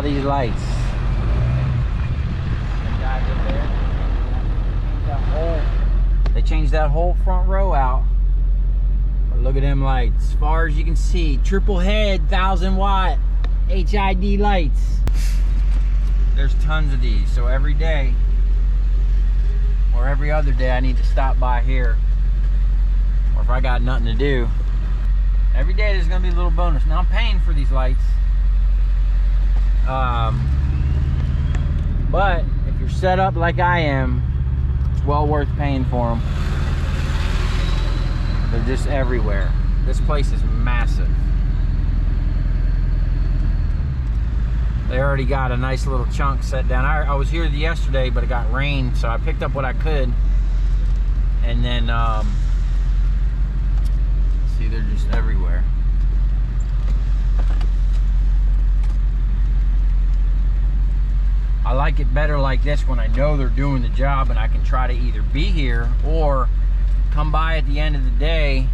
all these lights. Guys up there, they changed that whole front row out. But look at them lights. As far as you can see, triple head 1000-watt HID lights. There's tons of these. So every day or every other day, I need to stop by here. Or if I got nothing to do, every day there's gonna be a little bonus. Now I'm paying for these lights. But if you're set up like I am, it's well worth paying for them. They're just everywhere. This place is massive. They already got a nice little chunk set down. I was here yesterday, but it got rain, so I picked up what I could. And then, see, they're just everywhere. I like it better like this when I know they're doing the job and I can try to either be here or come by at the end of the day.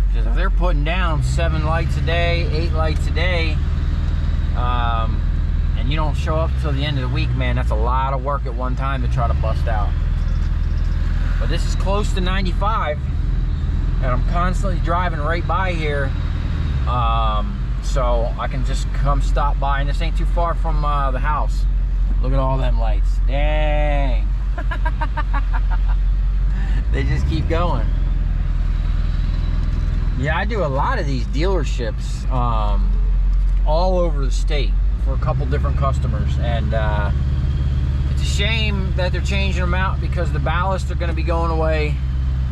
Because if they're putting down 7 lights a day, 8 lights a day, and you don't show up till the end of the week, man, that's a lot of work at one time to try to bust out. But this is close to 95, and I'm constantly driving right by here, so I can just come stop by, and this ain't too far from the house. Look at all them lights. Dang. They just keep going. Yeah, I do a lot of these dealerships all over the state for a couple different customers, and it's a shame that they're changing them out because the ballast are going to be going away,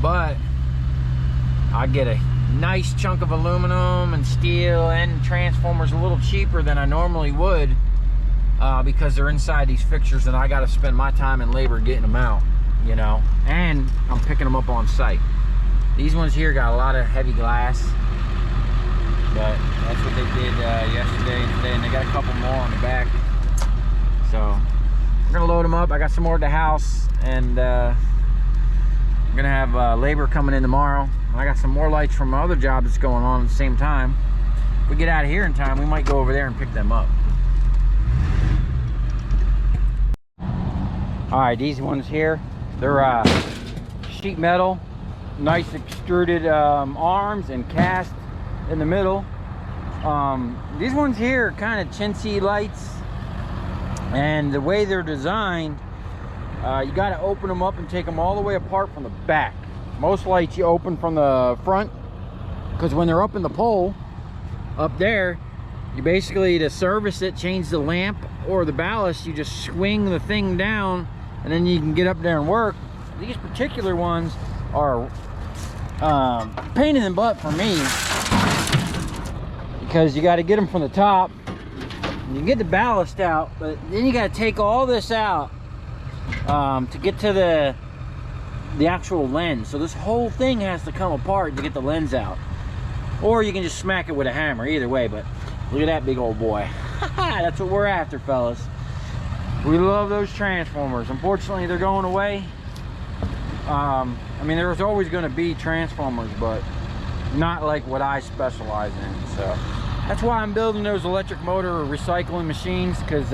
but I get a nice chunk of aluminum and steel and transformers a little cheaper than I normally would, because they're inside these fixtures and I got to spend my time and labor getting them out, you know, and I'm picking them up on site. These ones here got a lot of heavy glass, but that's what they did yesterday and today, and they got a couple more on the back. So we're gonna load them up. I got some more at the house, and we're gonna have labor coming in tomorrow. I got some more lights from my other job that's going on at the same time. If we get out of here in time, we might go over there and pick them up. All right, these ones here, they're sheet metal, nice extruded arms and cast in the middle. These ones here are kind of chintzy lights, and the way they're designed, you got to open them up and take them all the way apart from the back. Most lights you open from the front, because when they're up in the pole up there, you basically, to service it, change the lamp or the ballast, you just swing the thing down and then you can get up there and work. These particular ones are pain in the butt for me, because you got to get them from the top. You can get the ballast out, but then you got to take all this out to get to the actual lens. So this whole thing has to come apart to get the lens out, or you can just smack it with a hammer. Either way, but look at that big old boy. That's what we're after, fellas. We love those transformers. Unfortunately, they're going away. I mean, there's always going to be transformers, but not like what I specialize in. So that's why I'm building those electric motor recycling machines, because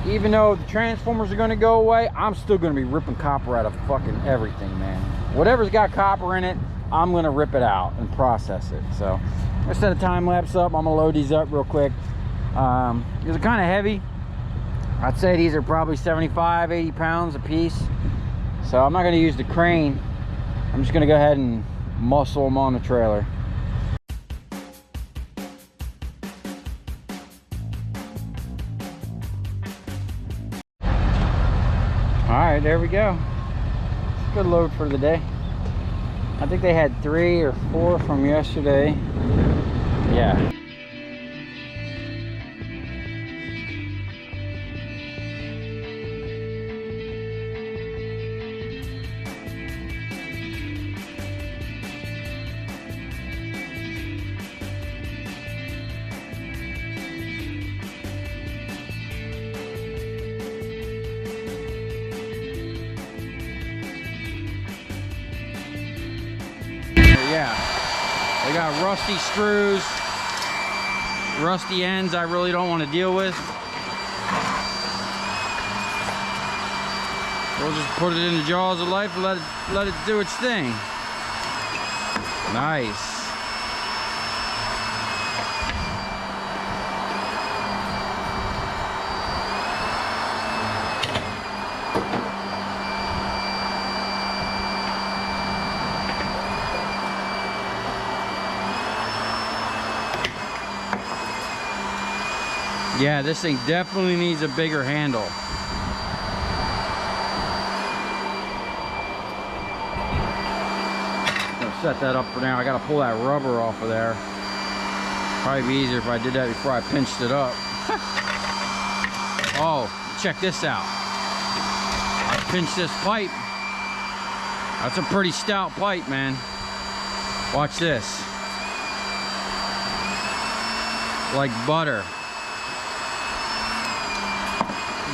even though the transformers are going to go away, I'm still going to be ripping copper out of fucking everything, man. Whatever's got copper in it, I'm going to rip it out and process it. So I'm going to set a time lapse up. I'm going to load these up real quick. These are kind of heavy. I'd say these are probably 75, 80 pounds a piece. So I'm not going to use the crane. I'm just going to go ahead and muscle them on the trailer. All right, there we go. It's a good load for the day. I think they had 3 or 4 from yesterday. Yeah. Yeah, they got rusty screws. rusty ends I really don't want to deal with. We'll just put it in the jaws of life and let it do its thing. Nice. Yeah, this thing definitely needs a bigger handle. Set that up for now. I gotta pull that rubber off of there. Probably be easier if I did that before I pinched it up. Oh, check this out. I pinched this pipe. That's a pretty stout pipe, man. Watch this. Like butter.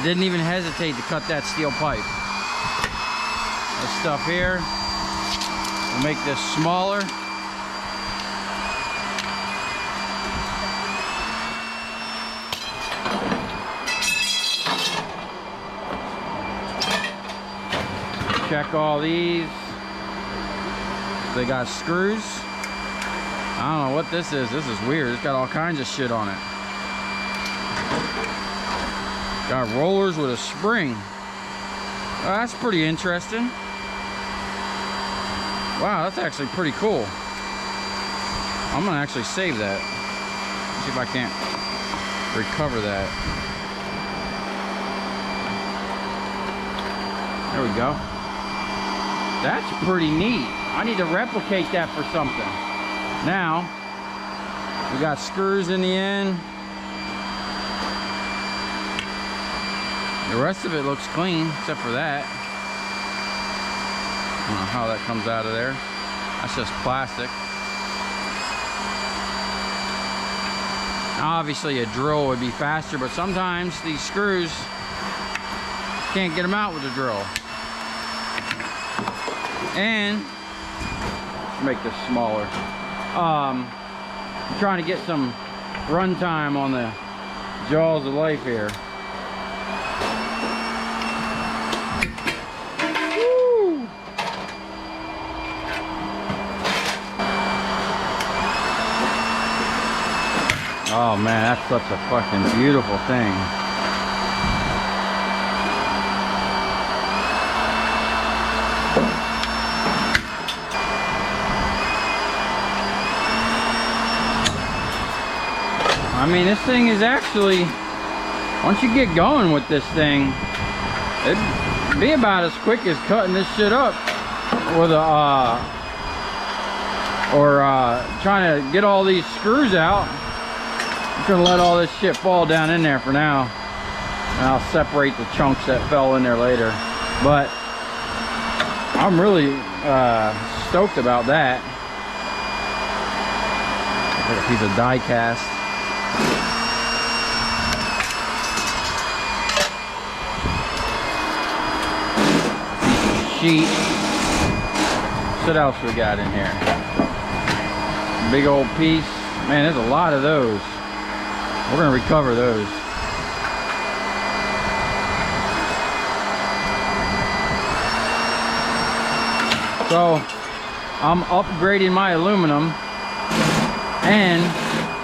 Didn't even hesitate to cut that steel pipe. This stuff here. We'll make this smaller. Check all these. They got screws. I don't know what this is. This is weird. It's got all kinds of shit on it. Got rollers with a spring. Oh, that's pretty interesting. Wow, that's actually pretty cool. I'm gonna actually save that. See if I can't recover that. There we go. That's pretty neat. I need to replicate that for something. Now, we got screws in the end. The rest of it looks clean, except for that. I don't know how that comes out of there. That's just plastic. Obviously a drill would be faster, but sometimes these screws can't get them out with a drill. And let's make this smaller. I'm trying to get some run time on the jaws of life here. Oh man, that's such a fucking beautiful thing. I mean, this thing is actually, once you get going with this thing, it'd be about as quick as cutting this shit up with a, trying to get all these screws out. I'm gonna let all this shit fall down in there for now, and I'll separate the chunks that fell in there later. But I'm really stoked about that. Like a piece of die cast. Sheet. What else we got in here? Big old piece. Man, there's a lot of those. We're gonna recover those. So I'm upgrading my aluminum and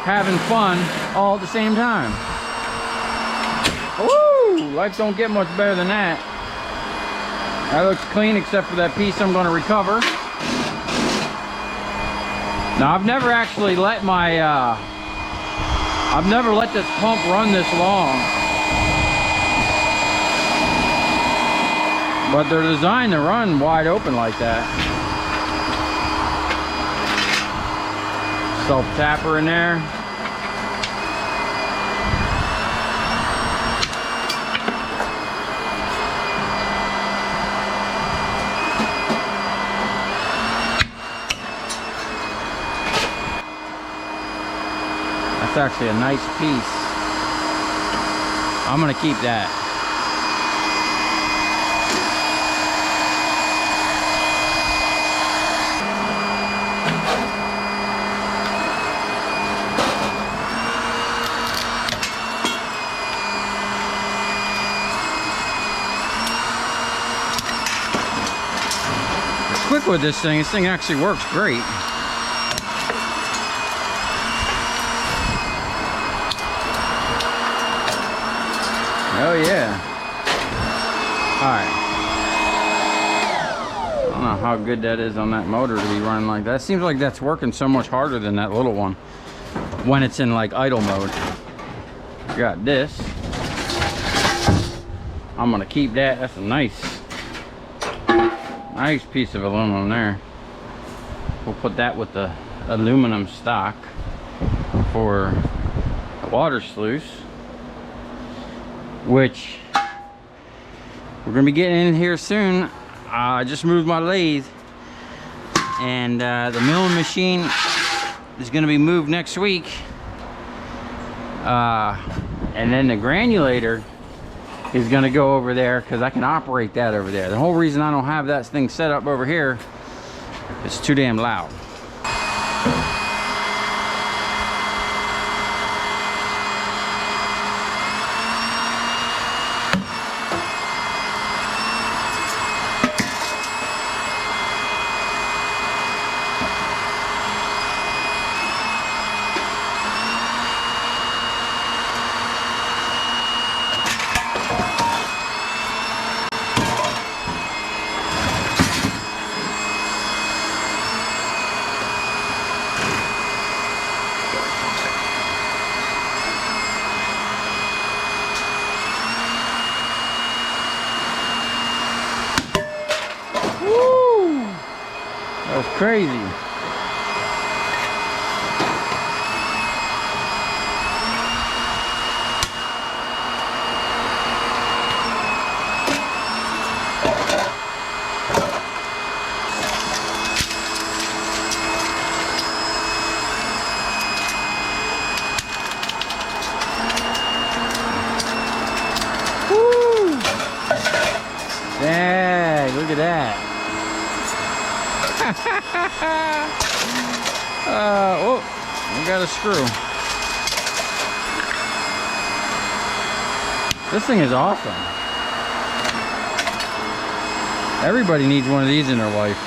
having fun all at the same time. Woo! Life don't get much better than that. That looks clean except for that piece I'm gonna recover. Now I've never actually let my I've never let this pump run this long, but they're designed to run wide open like that. Self-tapper in there. That's actually a nice piece. I'm gonna keep that. work with this thing. This thing actually works great. Oh yeah. Alright. I don't know how good that is on that motor to be running like that. It seems like that's working so much harder than that little one when it's in like idle mode. Got this. I'm gonna keep that. That's a nice piece of aluminum there. We'll put that with the aluminum stock for the water sluice, which we're gonna be getting in here soon. I just moved my lathe, and the milling machine is gonna be moved next week, and then the granulator is gonna go over there because I can operate that over there. The whole reason I don't have that thing set up over here, it's too damn loud. That was crazy. Woo! Dang, look at that. Oh, we got a screw. This thing is awesome. Everybody needs one of these in their life.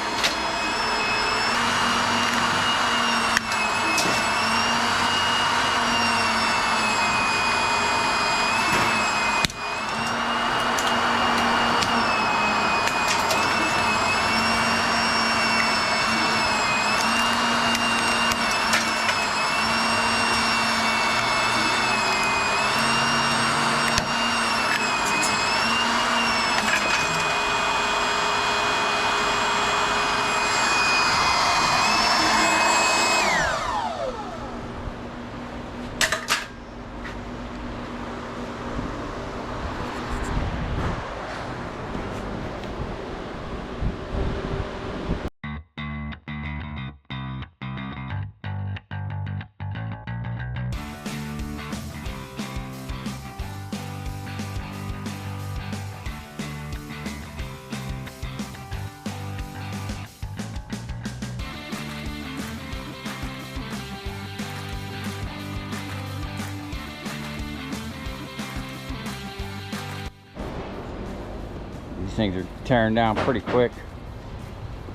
These things are tearing down pretty quick.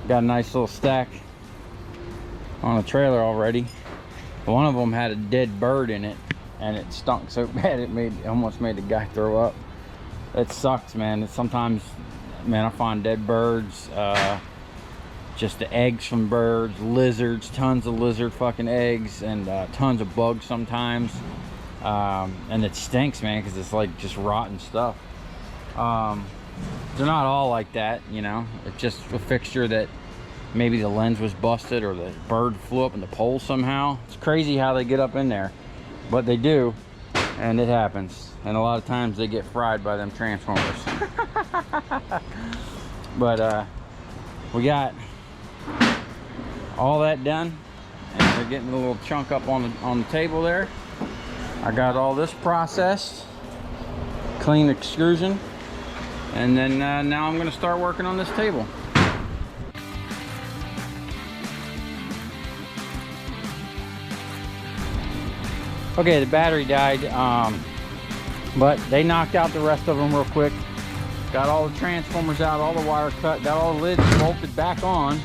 Got a nice little stack on the trailer already. One of them had a dead bird in it, and it stunk so bad it almost made the guy throw up. It sucks, man. Sometimes, man, I find dead birds, just the eggs from birds, lizards, tons of lizard fucking eggs, and tons of bugs sometimes. And it stinks, man, because it's like just rotten stuff. They're not all like that, you know. It's just a fixture that maybe the lens was busted or the bird flew up in the pole somehow. It's crazy how they get up in there, but they do, and it happens. And a lot of times they get fried by them transformers. But we got all that done, and they're getting a little chunk up on the table there. I got all this processed, clean extrusion, and then now I'm going to start working on this table. Okay, the battery died, but they knocked out the rest of them real quick. Got all the transformers out, all the wire cut, got all the lids bolted back on,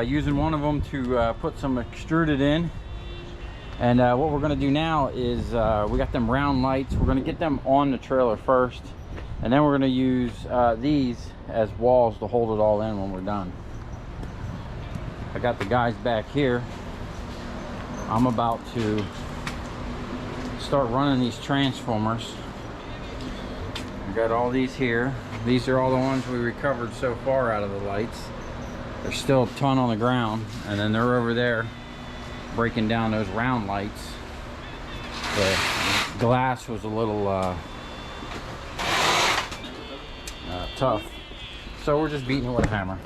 using one of them to put some extruded in. And what we're going to do now is we got them round lights. We're going to get them on the trailer first, and then we're going to use these as walls to hold it all in when we're done. I got the guys back here. I'm about to start running these transformers. I got all these here. These are all the ones we recovered so far out of the lights. There's still a ton on the ground, and then they're over there breaking down those round lights. The glass was a little tough, so we're just beating it with a hammer.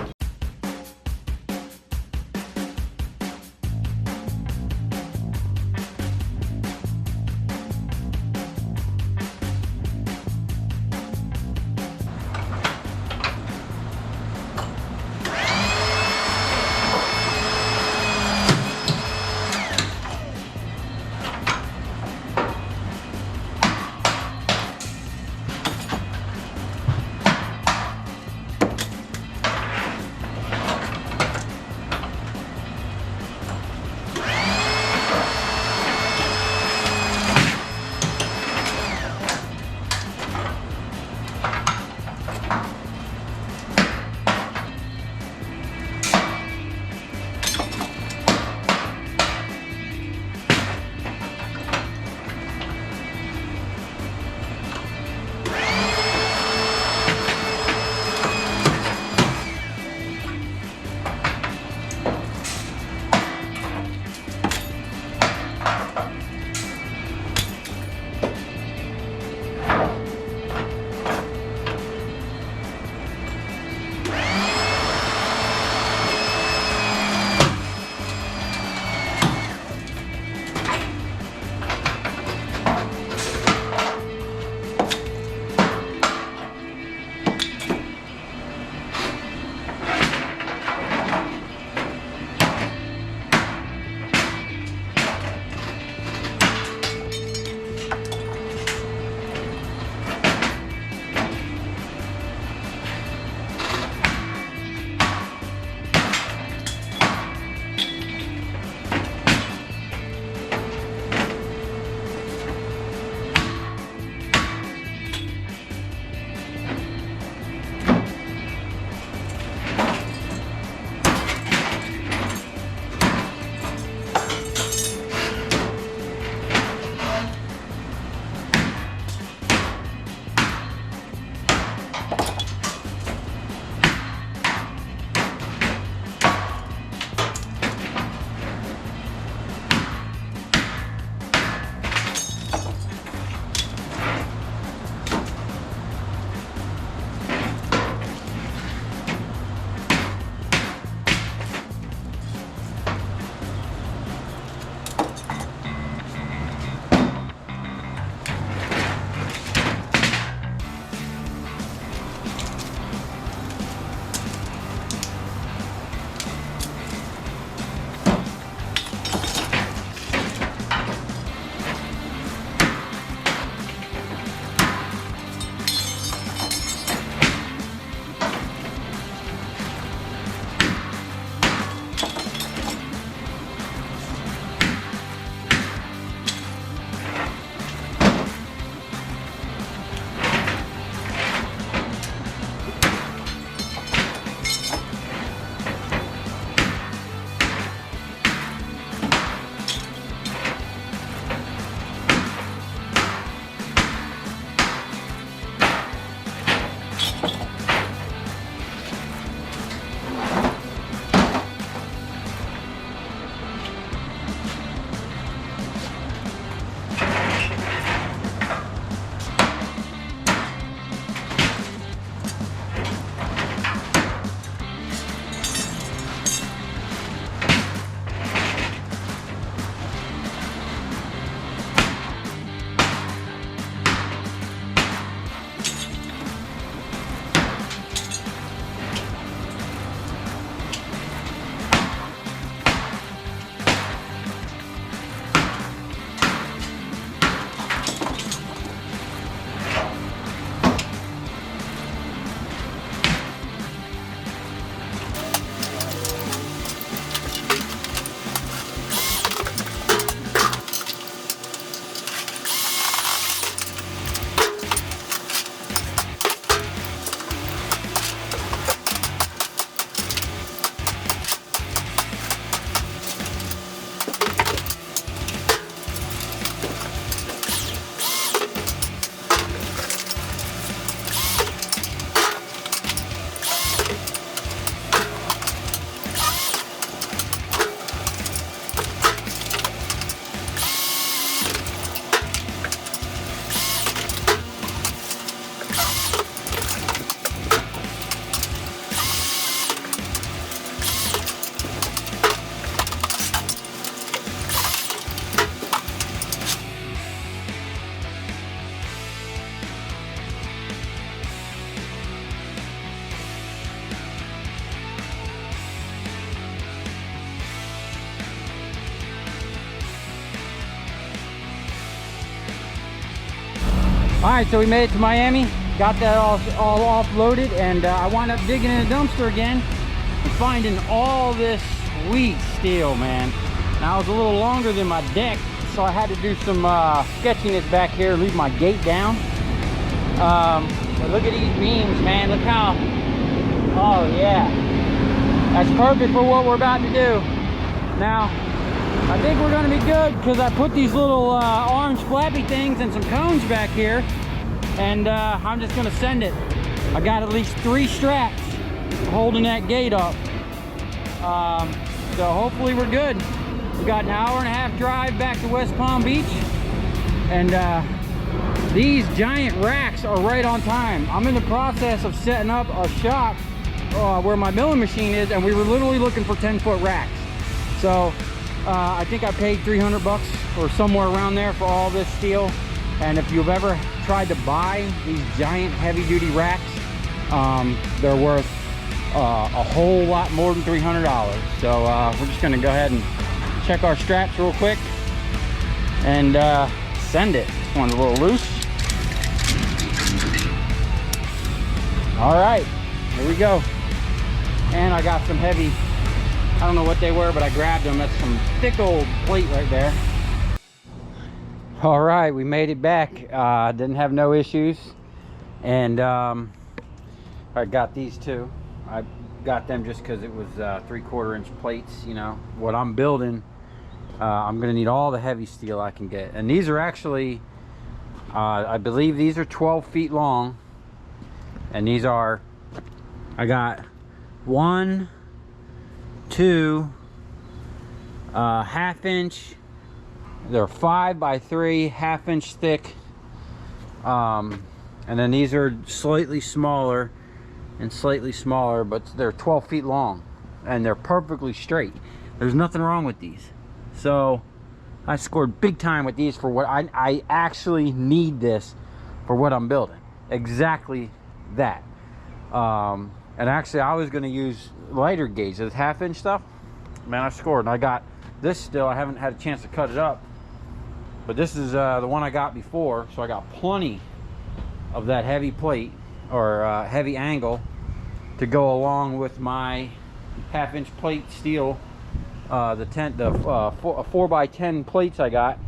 All right, so we made it to Miami, got that all offloaded, and I wound up digging in a dumpster again and finding all this sweet steel, man. Now it was a little longer than my deck, so I had to do some sketchiness back here, leave my gate down. But look at these beams, man. Look how, oh yeah, that's perfect for what we're about to do. Now, I think we're gonna be good because I put these little orange flappy things and some cones back here, and I'm just gonna send it. I got at least 3 straps holding that gate up. So hopefully we're good. We got an hour and a half drive back to West Palm Beach, and these giant racks are right on time. I'm in the process of setting up a shop where my milling machine is, and we were literally looking for 10-foot racks. So I think I paid 300 bucks or somewhere around there for all this steel. And if you've ever tried to buy these giant heavy-duty racks, they're worth a whole lot more than $300. So we're just gonna go ahead and check our straps real quick and send it. This one's a little loose. All right, here we go. And I got some heavy, I don't know what they were, but I grabbed them. That's some thick old plate right there. All right, we made it back. Didn't have no issues. And I got these two. I got them just because it was 3/4 inch plates. You know, what I'm building, I'm gonna need all the heavy steel I can get. And these are actually, I believe these are 12 feet long. And these are, I got 1, 2, 1/2 inch. They're 5 by 3, 1/2 inch thick. And then these are slightly smaller and slightly smaller, but they're 12 feet long and they're perfectly straight. There's nothing wrong with these. So I scored big time with these for what I actually need this for what I'm building. Exactly that. And actually I was going to use lighter gauge, this 1/2 inch stuff. Man, I scored. And I got this still. I haven't had a chance to cut it up, but this is the one I got before, so I got plenty of that heavy plate or heavy angle to go along with my 1/2 inch plate steel, the 4 by 10 plates I got.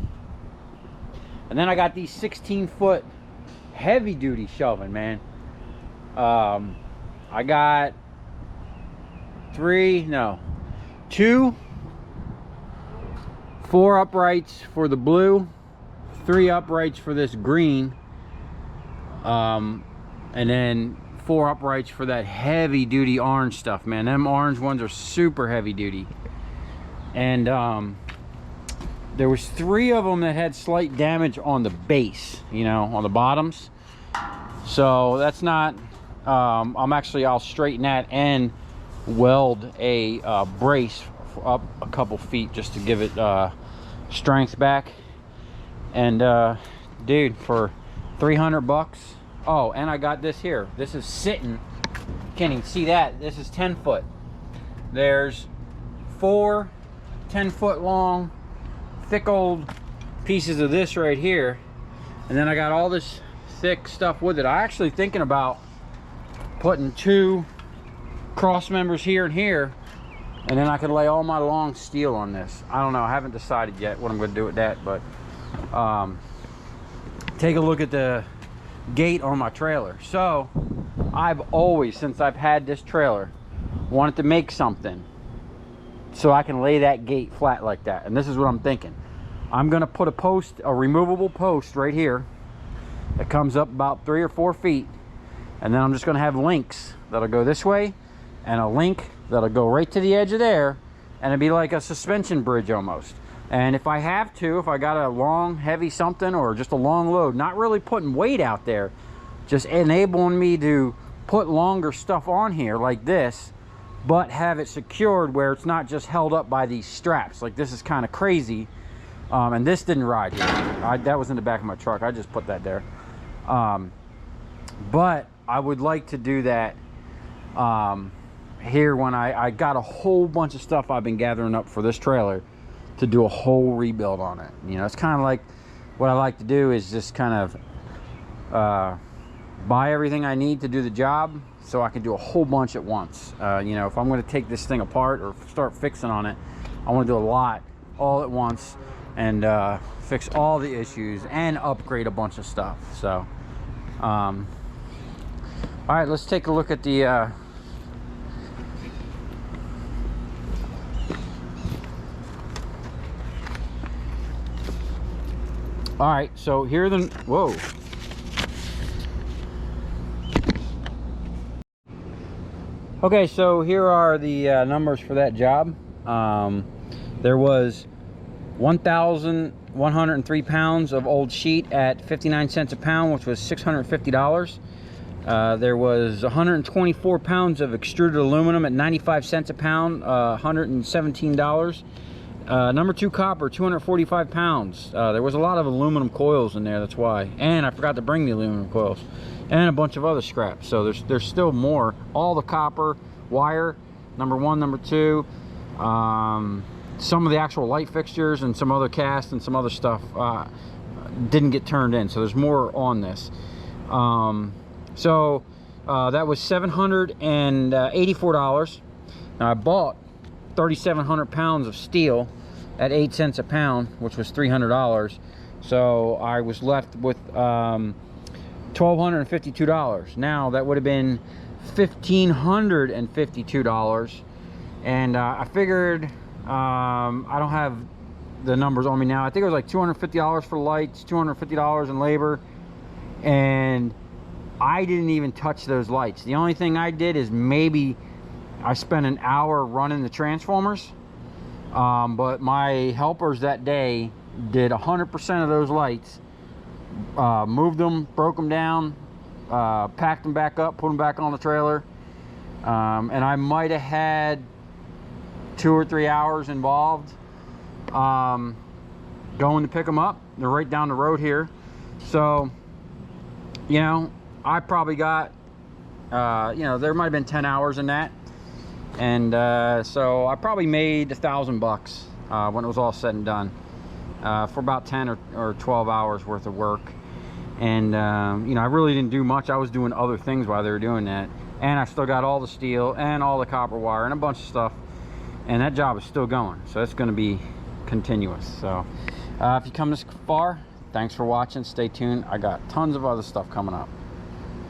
And then I got these 16-foot heavy duty shelving, man. I got 2 4 uprights for the blue, 3 uprights for this green, and then 4 uprights for that heavy duty orange stuff, man. Them orange ones are super heavy duty. And there was 3 of them that had slight damage on the base, you know, on the bottoms. So that's not, I'll straighten that and weld a brace up a couple feet just to give it strength back. And dude, for 300 bucks. Oh, and I got this here. This is sitting, can't even see that. This is 10 foot. There's 4 10-foot long thick old pieces of this right here, and then I got all this thick stuff with it. I actually thinking about putting 2 cross members here and here, and then I could lay all my long steel on this. I don't know, I haven't decided yet what I'm going to do with that, but take a look at the gate on my trailer. So I've always, since I've had this trailer, wanted to make something so I can lay that gate flat like that. And this is what I'm thinking. I'm going to put a post, a removable post right here that comes up about 3 or 4 feet, and then I'm just going to have links that'll go this way and a link that'll go right to the edge of there, and it'd be like a suspension bridge almost. And if I have to, if I got a long heavy something or just a long load, not really putting weight out there, just enabling me to put longer stuff on here like this, but have it secured where it's not just held up by these straps. Like this is kind of crazy. And this didn't ride here. That was in the back of my truck. I just put that there. But I would like to do that here when I got a whole bunch of stuff I've been gathering up for this trailer to do a whole rebuild on it. You know, it's kind of like what I like to do is just kind of buy everything I need to do the job so I can do a whole bunch at once. You know, if I'm going to take this thing apart or start fixing on it, I want to do a lot all at once and fix all the issues and upgrade a bunch of stuff. So all right, let's take a look at the all right, so here are the, whoa. Okay, so here are the numbers for that job. There was 1,103 pounds of old sheet at 59 cents a pound, which was $650. There was 124 pounds of extruded aluminum at 95 cents a pound, $117. Number 2 copper, 245 pounds. There was a lot of aluminum coils in there, that's why. And I forgot to bring the aluminum coils. And a bunch of other scraps. So there's still more. All the copper wire, number 1, number 2. Some of the actual light fixtures and some other cast and some other stuff didn't get turned in. So there's more on this. That was $784. Now I bought 3,700 pounds of steel at 8 cents a pound, which was $300. So I was left with $1,252. Now that would have been $1,552. And I figured, I don't have the numbers on me now. I think it was like $250 for lights, $250 in labor, and I didn't even touch those lights. The only thing I did is maybe I spent an hour running the transformers, but my helpers that day did 100% of those lights. Moved them, broke them down, packed them back up, put them back on the trailer, and I might have had 2 or 3 hours involved going to pick them up. They're right down the road here. So, you know, I probably got, you know, there might have been 10 hours in that. And so I probably made $1,000 when it was all said and done, for about 10 or 12 hours worth of work. And you know, I really didn't do much. I was doing other things while they were doing that, and I still got all the steel and all the copper wire and a bunch of stuff, and that job is still going. So it's going to be continuous. So if you come this far, thanks for watching. Stay tuned. I got tons of other stuff coming up.